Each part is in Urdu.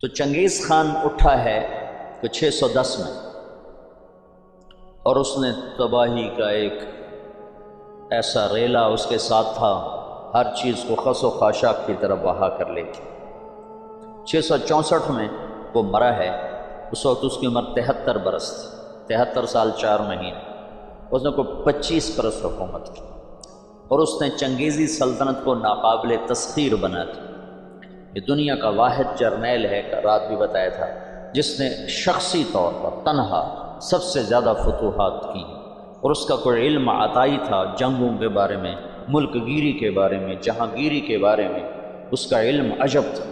تو چنگیز خان اٹھا ہے کہ 610 میں، اور اس نے تباہی کا ایک ایسا ریلا اس کے ساتھ تھا، ہر چیز کو خس و خاشاک کی طرف بہا کر لے گی۔ 664 میں وہ مرا ہے، اس وقت اس کی عمر 73 برس تھی، 73 سال 4 مہینے۔ اس نے کوئی 25 برس حکومت کی، اور اس نے چنگیزی سلطنت کو ناقابل تسخیر بنا دیا۔ یہ دنیا کا واحد جرنیل ہے، رات بھی بتایا تھا، جس نے شخصی طور پر تنہا سب سے زیادہ فتوحات کی، اور اس کا کوئی علم عطائی تھا جنگوں کے بارے میں، ملک گیری کے بارے میں، جہاں گیری کے بارے میں اس کا علم عجب تھا۔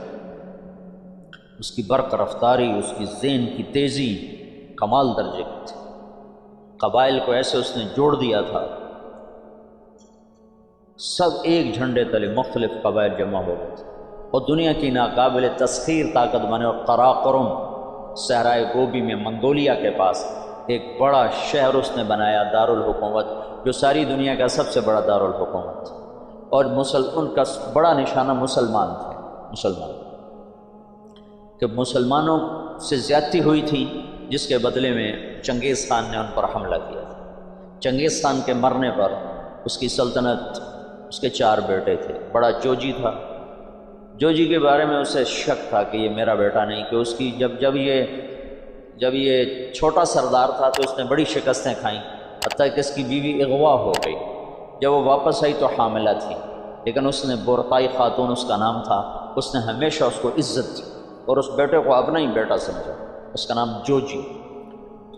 اس کی برق رفتاری، اس کی ذہن کی تیزی کمال درجے کی تھی۔ قبائل کو ایسے اس نے جوڑ دیا تھا، سب ایک جھنڈے تلے مختلف قبائل جمع ہو گئے تھے، اور دنیا کی ناقابل تسخیر طاقت بنے۔ اور قراقرم صحرائے گوبی میں منگولیا کے پاس ایک بڑا شہر اس نے بنایا، دارالحکومت، جو ساری دنیا کا سب سے بڑا دارالحکومت تھا، اور ان کا بڑا نشانہ مسلمان تھے، کہ مسلمانوں سے زیادتی ہوئی تھی، جس کے بدلے میں چنگیز خان نے ان پر حملہ کیا تھا۔ چنگیز خان کے مرنے پر اس کی سلطنت، اس کے 4 بیٹے تھے۔ بڑا جوجی تھا، جوجی کے بارے میں اسے شک تھا کہ یہ میرا بیٹا نہیں، کہ اس کی جب یہ چھوٹا سردار تھا تو اس نے بڑی شکستیں کھائیں، حتیٰ کہ اس کی بیوی اغوا ہو گئی۔ جب وہ واپس آئی تو حاملہ تھی، لیکن اس نے بورقائی خاتون اس کا نام تھا، اس نے ہمیشہ اس کو عزت دی، اور اس بیٹے کو اپنا ہی بیٹا سمجھا، اس کا نام جوجی۔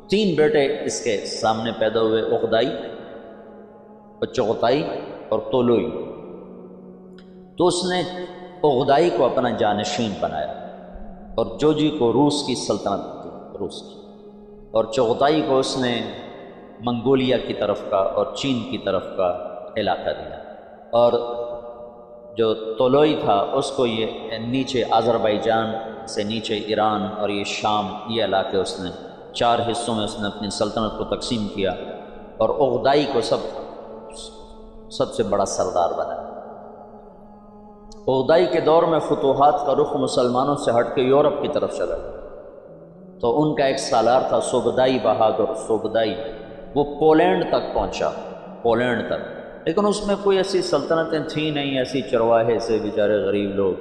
3 بیٹے اس کے سامنے پیدا ہوئے، اغدائی اور چغتائی اور طولوئی۔ تو اس نے اغدائی کو اپنا جانشین بنایا، اور جوجی کو روس کی سلطنت دی، روس کی، اور چغتائی کو اس نے منگولیا کی طرف کا اور چین کی طرف کا علاقہ دیا، اور جو طولوئی تھا اس کو یہ نیچے آذربائیجان سے نیچے ایران اور یہ شام، یہ علاقے اس نے 4 حصوں میں اس نے اپنی سلطنت کو تقسیم کیا، اور اغدائی کو سب سے بڑا سردار بنایا۔ اغدائی کے دور میں فتوحات کا رخ مسلمانوں سے ہٹ کے یورپ کی طرف چلا گیا، تو ان کا ایک سالار تھا سوبدائی بہادر سوبدائی، وہ پولینڈ تک پہنچا، پولینڈ تک، لیکن اس میں کوئی ایسی سلطنتیں تھیں نہیں، ایسی چرواہے سے بیچارے غریب لوگ،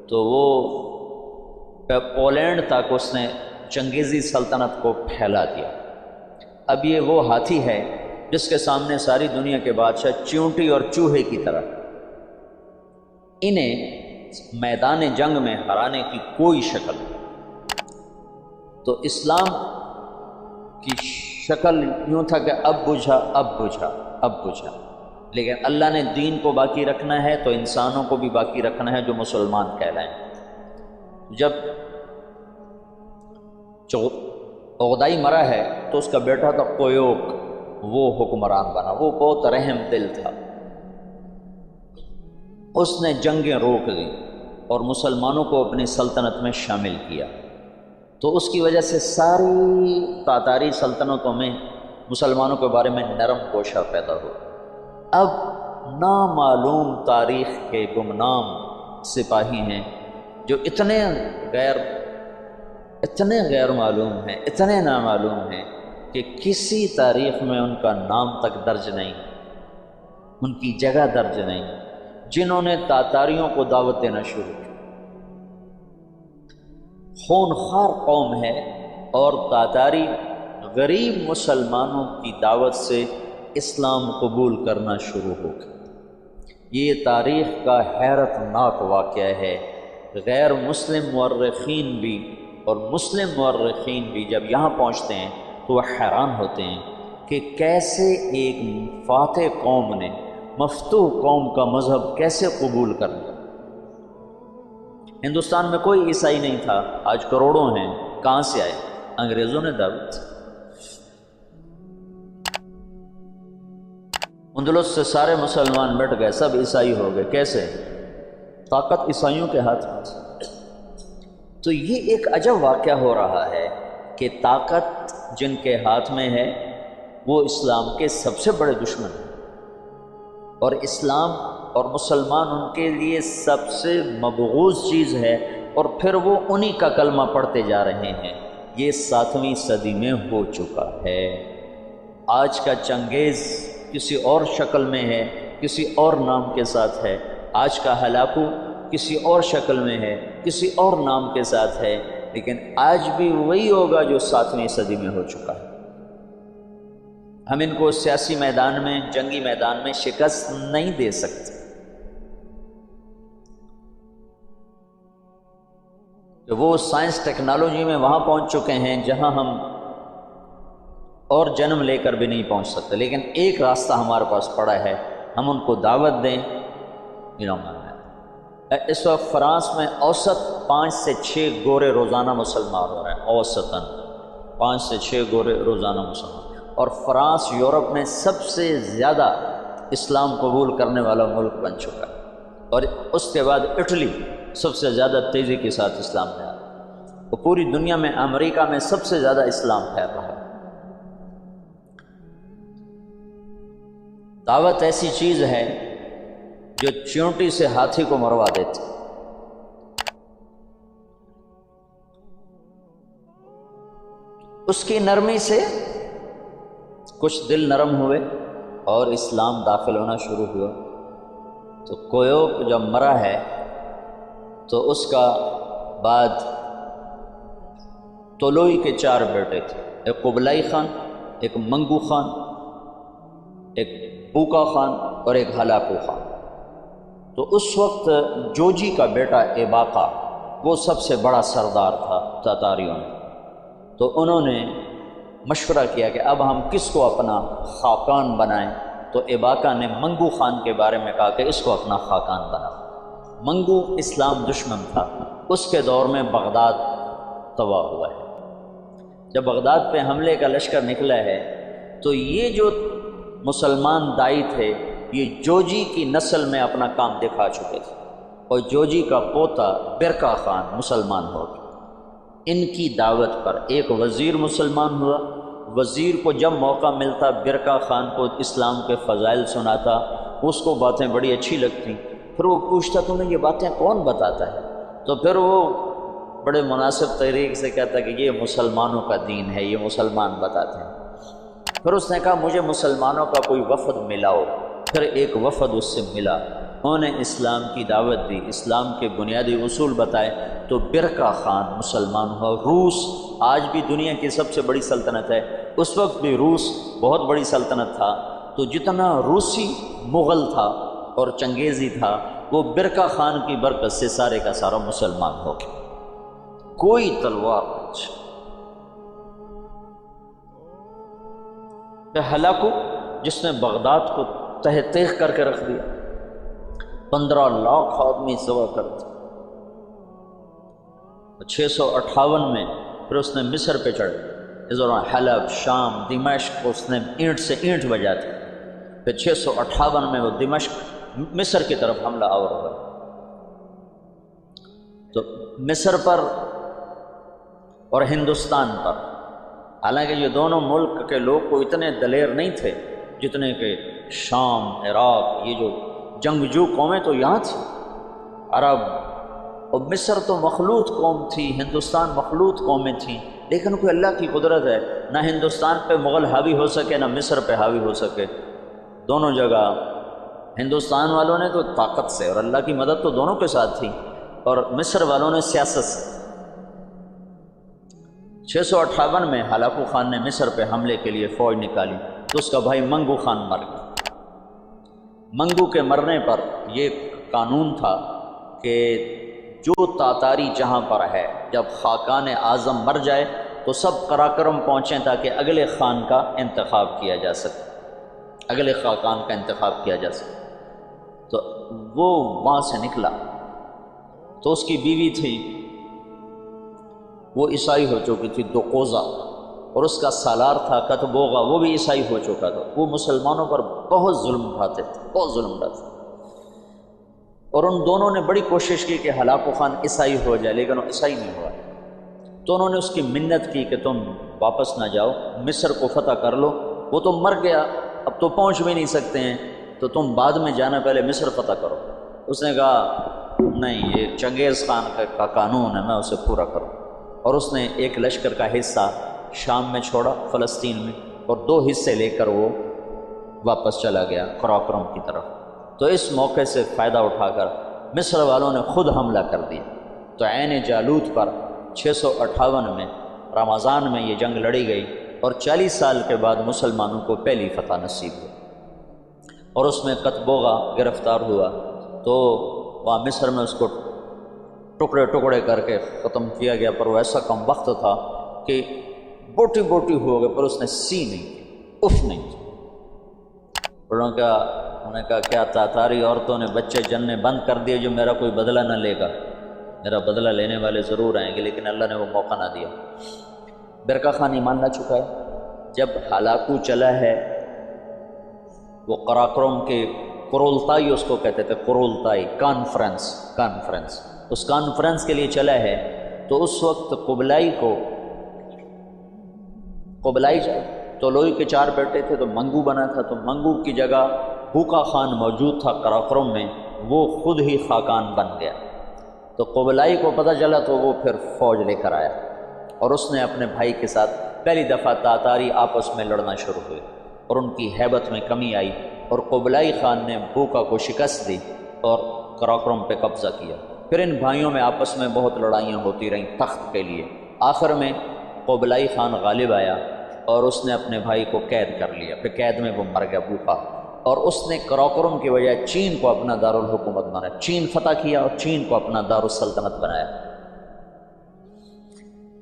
تو وہ پولینڈ تک اس نے چنگیزی سلطنت کو پھیلا دیا۔ اب یہ وہ ہاتھی ہے جس کے سامنے ساری دنیا کے بادشاہ چیونٹی اور چوہے کی طرح، انہیں میدان جنگ میں ہرانے کی کوئی شکل نہیں۔ تو اسلام کی شکل یوں تھا کہ اب بجھا اب بجھا اب بجھا، لیکن اللہ نے دین کو باقی رکھنا ہے تو انسانوں کو بھی باقی رکھنا ہے جو مسلمان کہلائیں۔ جب اغدائی مرا ہے تو اس کا بیٹا تھا قیوق، وہ حکمران بنا، وہ بہت رحم دل تھا، اس نے جنگیں روک دی اور مسلمانوں کو اپنی سلطنت میں شامل کیا، تو اس کی وجہ سے ساری تاتاری سلطنتوں میں مسلمانوں کے بارے میں نرم گوشہ پیدا ہو۔ اب نامعلوم تاریخ کے گمنام سپاہی ہیں جو اتنے غیر معلوم ہیں، اتنے نامعلوم ہیں کہ کسی تاریخ میں ان کا نام تک درج نہیں، ان کی جگہ درج نہیں، جنہوں نے تاتاریوں کو دعوت دینا شروع کی۔ خونخوار قوم ہے، اور تاتاری غریب مسلمانوں کی دعوت سے اسلام قبول کرنا شروع ہو گیا۔ یہ تاریخ کا حیرت ناک واقعہ ہے۔ غیر مسلم مورخین بھی اور مسلم مورخین بھی جب یہاں پہنچتے ہیں تو وہ حیران ہوتے ہیں کہ کیسے ایک فاتح قوم نے مفتوح قوم کا مذہب کیسے قبول کر لیا۔ ہندوستان میں کوئی عیسائی نہیں تھا، آج کروڑوں ہیں، کہاں سے آئے؟ انگریزوں نے دعوت۔ اندلس سے سارے مسلمان مٹ گئے، سب عیسائی ہو گئے، کیسے؟ طاقت عیسائیوں کے ہاتھ میں۔ تو یہ ایک عجب واقعہ ہو رہا ہے کہ طاقت جن کے ہاتھ میں ہے وہ اسلام کے سب سے بڑے دشمن ہیں، اور اسلام اور مسلمان ان کے لیے سب سے مبغوض چیز ہے، اور پھر وہ انہی کا کلمہ پڑھتے جا رہے ہیں۔ یہ 7ویں صدی میں ہو چکا ہے۔ آج کا چنگیز کسی اور شکل میں ہے، کسی اور نام کے ساتھ ہے۔ آج کا ہلاکو کسی اور شکل میں ہے، کسی اور نام کے ساتھ ہے، لیکن آج بھی وہی ہوگا جو 7ویں صدی میں ہو چکا ہے۔ ہم ان کو سیاسی میدان میں، جنگی میدان میں شکست نہیں دے سکتے۔ کہ وہ سائنس ٹیکنالوجی میں وہاں پہنچ چکے ہیں جہاں ہم اور جنم لے کر بھی نہیں پہنچ سکتے، لیکن ایک راستہ ہمارے پاس پڑا ہے، ہم ان کو دعوت دیں۔ اس وقت فرانس میں اوسط 5 سے 6 گورے روزانہ مسلمان ہو رہے ہیں، اوسطاً 5 سے 6 گورے روزانہ مسلمان، اور فرانس یورپ میں سب سے زیادہ اسلام قبول کرنے والا ملک بن چکا ہے، اور اس کے بعد اٹلی سب سے زیادہ تیزی کے ساتھ اسلام پھیل رہا ہے، اور پوری دنیا میں امریکہ میں سب سے زیادہ اسلام پھیل رہا ہے۔ دعوت ایسی چیز ہے جو چیونٹی سے ہاتھی کو مروا دیتی۔ اس کی نرمی سے کچھ دل نرم ہوئے اور اسلام داخل ہونا شروع ہوا۔ تو کویوک جب مرا ہے تو اس کا بعد طلوئی کے 4 بیٹے تھے، ایک قبلائی خان، ایک منگو خان، ایک بوکا خان اور ایک ہلاکو خان۔ تو اس وقت جوجی کا بیٹا ایباقا وہ سب سے بڑا سردار تھا تاتاریوں میں۔ تو انہوں نے مشورہ کیا کہ اب ہم کس کو اپنا خاقان بنائیں، تو ایباقا نے منگو خان کے بارے میں کہا کہ اس کو اپنا خاقان بنا۔ منگو اسلام دشمن تھا، اس کے دور میں بغداد تباہ ہوا ہے۔ جب بغداد پہ حملے کا لشکر نکلا ہے تو یہ جو مسلمان دائی تھے یہ جوجی کی نسل میں اپنا کام دکھا چکے تھے، اور جوجی کا پوتا برکا خان مسلمان ہو گیا۔ ان کی دعوت پر ایک وزیر مسلمان ہوا۔ وزیر کو جب موقع ملتا برکا خان کو اسلام کے فضائل سناتا، اس کو باتیں بڑی اچھی لگتی، پھر وہ پوچھتا تمہیں یہ باتیں کون بتاتا ہے؟ تو پھر وہ بڑے مناسب طریقے سے کہتا کہ یہ مسلمانوں کا دین ہے، یہ مسلمان بتاتے ہیں۔ پھر اس نے کہا مجھے مسلمانوں کا کوئی وفد ملاؤ۔ پھر ایک وفد اس سے ملا، انہوں نے اسلام کی دعوت دی، اسلام کے بنیادی اصول بتائے، تو برکا خان مسلمان ہوا۔ روس آج بھی دنیا کی سب سے بڑی سلطنت ہے، اس وقت بھی روس بہت بڑی سلطنت تھا۔ تو جتنا روسی مغل تھا اور چنگیزی تھا وہ برکا خان کی برکت سے سارے کا سارا مسلمان ہو گیا۔ کوئی تلوار ہلاکو جس نے بغداد کو تہ تیغ کر کے رکھ دیا، 15 لاکھ آدمی ذبح کر دیا۔ 658 میں پھر اس نے مصر پہ چڑھ، اس دوران حلب، شام، دمشق اس نے اینٹ سے اینٹ بجا تھی۔ پھر 658 میں وہ دمشق مصر کی طرف حملہ آور ہوا۔ تو مصر پر اور ہندوستان پر، حالانکہ یہ دونوں ملک کے لوگ کو اتنے دلیر نہیں تھے جتنے کہ شام، عراق، یہ جو جنگجو قومیں تو یہاں تھیں، عرب، اور مصر تو مخلوط قوم تھی، ہندوستان مخلوط قومیں تھیں، لیکن کوئی اللہ کی قدرت ہے، نہ ہندوستان پہ مغل حاوی ہو سکے نہ مصر پہ حاوی ہو سکے۔ دونوں جگہ ہندوستان والوں نے تو طاقت سے، اور اللہ کی مدد تو دونوں کے ساتھ تھی، اور مصر والوں نے سیاست سے۔ 658 میں ہلاکو خان نے مصر پہ حملے کے لیے فوج نکالی تو اس کا بھائی منگو خان مر گیا۔ منگو کے مرنے پر یہ قانون تھا کہ جو تاتاری جہاں پر ہے، جب خاقان اعظم مر جائے تو سب قراقرم پہنچیں تاکہ اگلے خان کا انتخاب کیا جا سکے، اگلے خاقان کا انتخاب کیا جا سکے۔ تو وہ وہاں سے نکلا تو اس کی بیوی تھی، وہ عیسائی ہو چکی تھی، دوقوزہ، اور اس کا سالار تھا کتبوغا، وہ بھی عیسائی ہو چکا تھا۔ وہ مسلمانوں پر بہت ظلم اٹھاتے تھے، بہت ظلم اٹھاتے تھے، اور ان دونوں نے بڑی کوشش کی کہ ہلاکو خان عیسائی ہو جائے، لیکن وہ عیسائی نہیں ہوا۔ تو انہوں نے اس کی منت کی کہ تم واپس نہ جاؤ، مصر کو فتح کر لو، وہ تو مر گیا، اب تو پہنچ بھی نہیں سکتے ہیں، تو تم بعد میں جانا، پہلے مصر فتح کرو۔ اس نے کہا نہیں، یہ چنگیز خان کا قانون ہے، میں اسے پورا کروں۔ اور اس نے ایک لشکر کا حصہ شام میں چھوڑا، فلسطین میں، اور 2 حصے لے کر وہ واپس چلا گیا قراقرم کی طرف۔ تو اس موقع سے فائدہ اٹھا کر مصر والوں نے خود حملہ کر دیا۔ تو عین جالوت پر 658 میں رمضان میں یہ جنگ لڑی گئی، اور 40 سال کے بعد مسلمانوں کو پہلی فتح نصیب ہوئی، اور اس میں قطبوغا گرفتار ہوا۔ تو وہاں مصر میں اس کو ٹکڑے ٹکڑے کر کے ختم کیا گیا، پر وہ ایسا کم وقت تھا کہ بوٹی بوٹی ہو گئے، پر اس نے سی نہیں کی، اف نہیں کی۔ انہوں نے کہا کیا تاتاری عورتوں نے بچے جننے بند کر دیے جو میرا کوئی بدلہ نہ لے گا؟ میرا بدلہ لینے والے ضرور آئیں گے، لیکن اللہ نے وہ موقع نہ دیا۔ برقع خان ایمان نہ چکا ہے۔ جب ہلاکو چلا ہے، وہ قراقرم کے قرولتائی اس کو کہتے تھے، قرولتائی کانفرنس، اس کانفرنس کے لیے چلا ہے، تو اس وقت قبلائی طولوئی کے 4 بیٹے تھے، تو منگو بنا تھا، تو منگو کی جگہ بوقا خان موجود تھا قراقرم میں، وہ خود ہی خاقان بن گیا۔ تو قبلائی کو پتہ چلا تو وہ پھر فوج لے کر آیا، اور اس نے اپنے بھائی کے ساتھ پہلی دفعہ تاتاری آپس میں لڑنا شروع ہوئے، اور ان کی ہیبت میں کمی آئی، اور قبلائی خان نے بوقا کو شکست دی اور قراقرم پہ قبضہ کیا۔ پھر ان بھائیوں میں آپس میں بہت لڑائیاں ہوتی رہیں تخت کے لیے۔ آخر میں قبلائی خان غالب آیا، اور اس نے اپنے بھائی کو قید کر لیا، پھر قید میں وہ مر گیا بوقا، اور اس نے قراقرم کی وجہ چین کو اپنا دارالحکومت بنایا، چین فتح کیا اور چین کو اپنا دارالسلطنت بنایا۔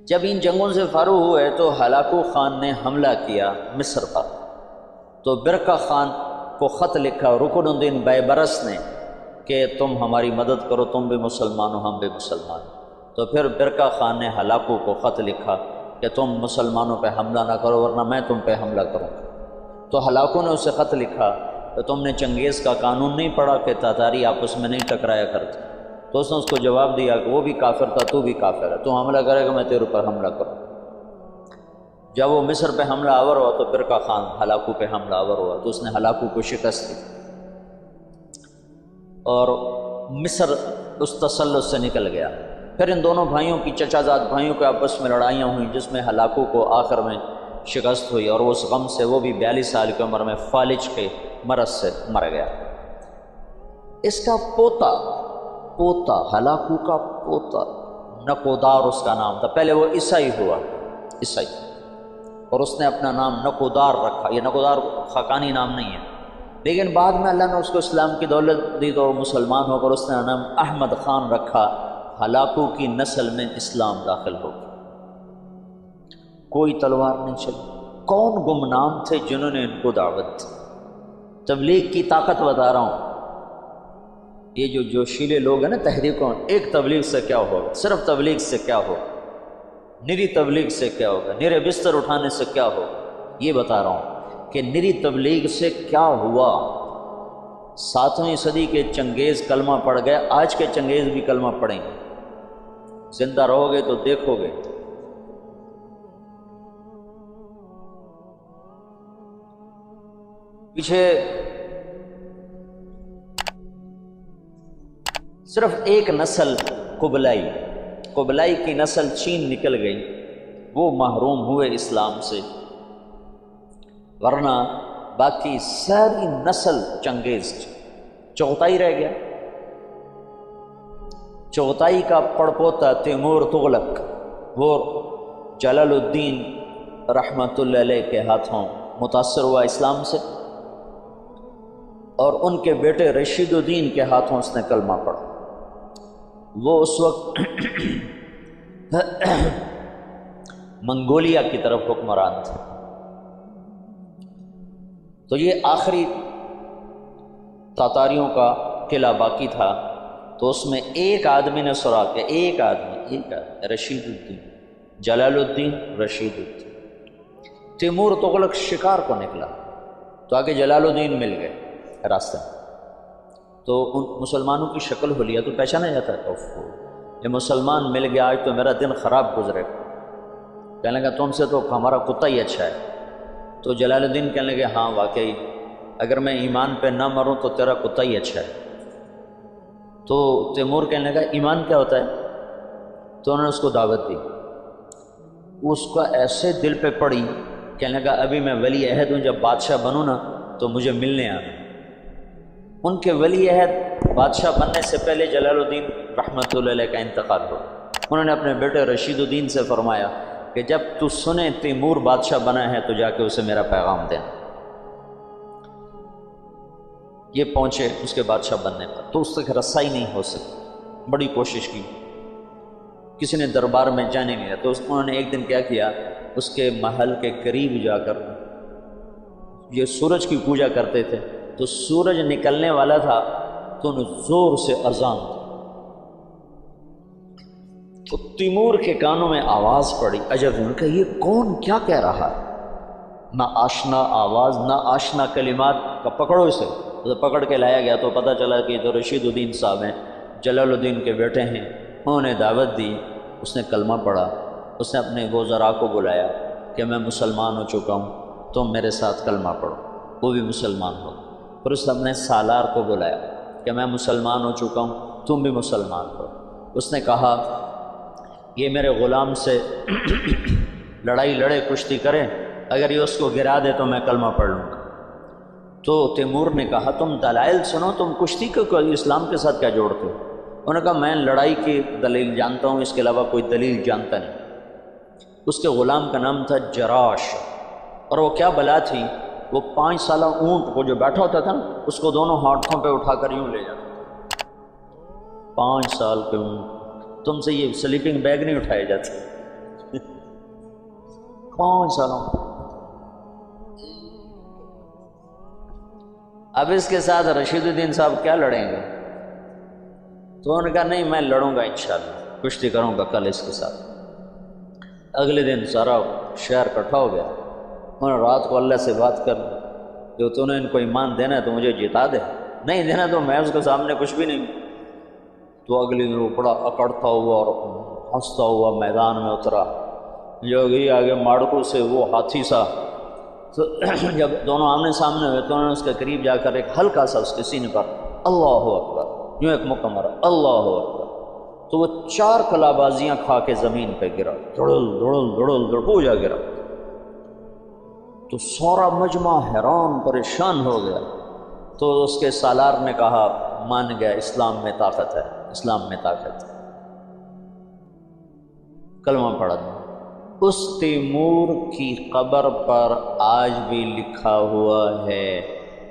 جب ان جنگوں سے فارغ ہوئے تو ہلاکو خان نے حملہ کیا مصر پر، تو برقع خان کو خط لکھا رکن الدین بیبرس نے کہ تم ہماری مدد کرو، تم بھی مسلمان ہو، ہم بھی مسلمان۔ تو پھر برقع خان نے ہلاکو کو خط لکھا کہ تم مسلمانوں پہ حملہ نہ کرو ورنہ میں تم پہ حملہ کروں۔ تو ہلاکو نے اسے خط لکھا کہ تم نے چنگیز کا قانون نہیں پڑھا کہ تاتاری آپس میں نہیں ٹکرایا کرتے؟ تو اس نے اس کو جواب دیا کہ وہ بھی کافر تھا، تو بھی کافر ہے، تو حملہ کرے گا میں تیرے پر حملہ کروں۔ جب وہ مصر پہ حملہ آور ہوا تو برقع خان ہلاکو پہ حملہ آور ہوا، تو اس نے ہلاکو کو شکست دی، اور مصر اس تسلط سے نکل گیا۔ پھر ان دونوں بھائیوں کی چچا زاد بھائیوں کے آپس میں لڑائیاں ہوئیں، جس میں ہلاکو کو آخر میں شکست ہوئی، اور اس غم سے وہ بھی 42 سال کی عمر میں فالج کے مرض سے مر گیا۔ اس کا پوتا ہلاکو کا پوتا نکودار اس کا نام تھا، پہلے وہ عیسائی ہوا، عیسائی، اور اس نے اپنا نام نکودار رکھا۔ یہ نکودار خاقانی نام نہیں ہے، لیکن بعد میں اللہ نے اس کو اسلام کی دولت دی تو مسلمان ہو کر اس نے نام احمد خان رکھا۔ ہلاکو کی نسل میں اسلام داخل ہو گیا، کوئی تلوار نہیں چلی۔ کون گمنام تھے جنہوں نے ان کو دعوت دی؟ تبلیغ کی طاقت بتا رہا ہوں۔ یہ جو جوشیلے لوگ ہیں نا تحریکوں، ایک تبلیغ سے کیا ہوگا، صرف تبلیغ سے کیا ہوگا، نری تبلیغ سے کیا ہوگا، نرے بستر اٹھانے سے کیا ہوگا، یہ بتا رہا ہوں کہ نری تبلیغ سے کیا ہوا۔ 7ویں صدی کے چنگیز کلمہ پڑھ گئے، آج کے چنگیز بھی کلمہ پڑھیں گے، زندہ رہو گے تو دیکھو گے۔ پیچھے صرف ایک نسل قبلائی کی نسل چین نکل گئی، وہ محروم ہوئے اسلام سے، ورنہ باقی ساری نسل چنگیز چغتائی رہ گیا۔ چغتائی کا پڑپوتا تیمور تغلق، وہ جلال الدین رحمۃ اللہ علیہ کے ہاتھوں متاثر ہوا اسلام سے، اور ان کے بیٹے رشید الدین کے ہاتھوں اس نے کلمہ پڑھا۔ وہ اس وقت منگولیا کی طرف حکمران تھے۔ تو یہ آخری تاتاریوں کا قلعہ باقی تھا، تو اس میں ایک آدمی نے سراغ کیا، ایک آدمی رشید الدین، جلال الدین رشید الدین۔ تیمور تغلق شکار کو نکلا تو آگے جلال الدین مل گئے راستے میں، تو ان مسلمانوں کی شکل حلیہ تو پہچانا جاتا ہے، یہ مسلمان مل گیا، آج تو میرا دن خراب گزرے۔ کہنے لگا تم سے تو ہمارا کتا ہی اچھا ہے۔ تو جلال الدین کہنے لگے ہاں واقعی، اگر میں ایمان پہ نہ مروں تو تیرا کتا ہی اچھا ہے۔ تو تیمور کہنے لگا ایمان کیا ہوتا ہے؟ تو انہوں نے اس کو دعوت دی. اس کا ایسے دل پہ پڑی، کہنے لگا ابھی میں ولی عہد ہوں، جب بادشاہ بنوں نا تو مجھے ملنے آنا. ان کے ولی عہد بادشاہ بننے سے پہلے جلال الدین رحمۃ اللہ علیہ کا انتقال ہوا. انہوں نے اپنے بیٹے رشید الدین سے فرمایا کہ جب تو سنے تیمور بادشاہ بنا ہے تو جا کے اسے میرا پیغام دینا. یہ پہنچے اس کے بادشاہ بننے پر، تو اس تک رسائی نہیں ہو سکی. بڑی کوشش کی، کسی نے دربار میں جانے نہیں دیا. تو انہوں نے ایک دن کیا کیا، اس کے محل کے قریب جا کر، یہ سورج کی پوجا کرتے تھے، تو سورج نکلنے والا تھا تو انہوں زور سے اذان دی. تو تیمور کے کانوں میں آواز پڑی. عجب، ان کا یہ کون کیا کہہ رہا ہے؟ نہ آشنا آواز نہ آشنا کلمات کا. پکڑو اسے. تو پکڑ کے لایا گیا تو پتہ چلا کہ تو رشید الدین صاحب ہیں، جلال الدین کے بیٹے ہیں. انہوں نے دعوت دی، اس نے کلمہ پڑھا. اس نے اپنے وزراء کو بلایا کہ میں مسلمان ہو چکا ہوں، تم میرے ساتھ کلمہ پڑھو. وہ بھی مسلمان ہو. پھر اس نے اپنے سالار کو بلایا کہ میں مسلمان ہو چکا ہوں، تم بھی مسلمان ہو. اس نے کہا یہ میرے غلام سے لڑائی لڑے، کشتی کرے، اگر یہ اس کو گرا دے تو میں کلمہ پڑھ لوں گا. تو تیمور نے کہا تم دلائل سنو، تم کشتی کو اسلام کے ساتھ کیا جوڑتے ہو؟ انہوں نے کہا میں لڑائی کی دلیل جانتا ہوں، اس کے علاوہ کوئی دلیل جانتا نہیں. اس کے غلام کا نام تھا جراش، اور وہ کیا بلا تھی، وہ 5 سالہ اونٹ کو جو بیٹھا ہوتا تھا نا، اس کو دونوں ہاتھوں پہ اٹھا کر یوں لے جاتا. 5 سال کے اونٹ. تم سے یہ سلیپنگ بیگ نہیں اٹھائے جاتے. 5 سالوں. اب اس کے ساتھ رشید الدین صاحب کیا لڑیں گے؟ تو انہوں نے کہا نہیں میں لڑوں گا انشاءاللہ، کشتی کروں گا کل اس کے ساتھ. اگلے دن سارا شہر اکٹھا ہو گیا. انہوں نے رات کو اللہ سے بات کر لی کہ تو نے ان کو ایمان دینا ہے تو مجھے جتا دے، نہیں دینا تو میں اس کے سامنے کچھ بھی نہیں. تو اگلے دن وہ بڑا اکڑتا ہوا اور ہنستا ہوا میدان میں اترا. جو گئی آگے ماڑکو سے وہ ہاتھی سا. تو جب دونوں آمنے سامنے ہوئے تو انہوں نے اس کے قریب جا کر ایک ہلکا سا اس کے سینے پر اللہ اکبر یوں ایک مکہ مارا، اللہ اکبر. تو وہ 4 کلابازیاں کھا کے زمین پہ گرا، دڑل دڑل دڑل دڑ پوجا گرا. تو سارا مجمع حیران پریشان ہو گیا. تو اس کے سالار نے کہا مان گیا، اسلام میں طاقت ہے، اسلام میں طاقت ہے. کلمہ پڑھا. اس تیمور کی قبر پر آج بھی لکھا ہوا ہے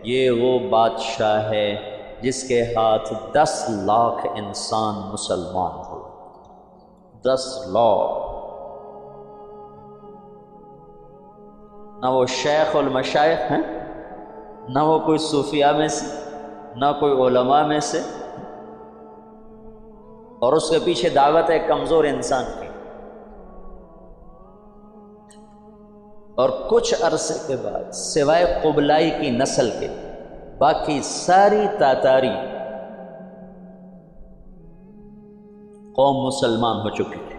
یہ وہ بادشاہ ہے جس کے ہاتھ 10 لاکھ انسان مسلمان ہو. 10 لاکھ. نہ وہ شیخ المشائخ ہیں، نہ وہ کوئی صوفیاء میں سے، نہ کوئی علماء میں سے، اور اس کے پیچھے دعوت ہے کمزور انسان کی. اور کچھ عرصے کے بعد سوائے قبلائی کی نسل کے باقی ساری تاتاری قوم مسلمان ہو چکی تھی.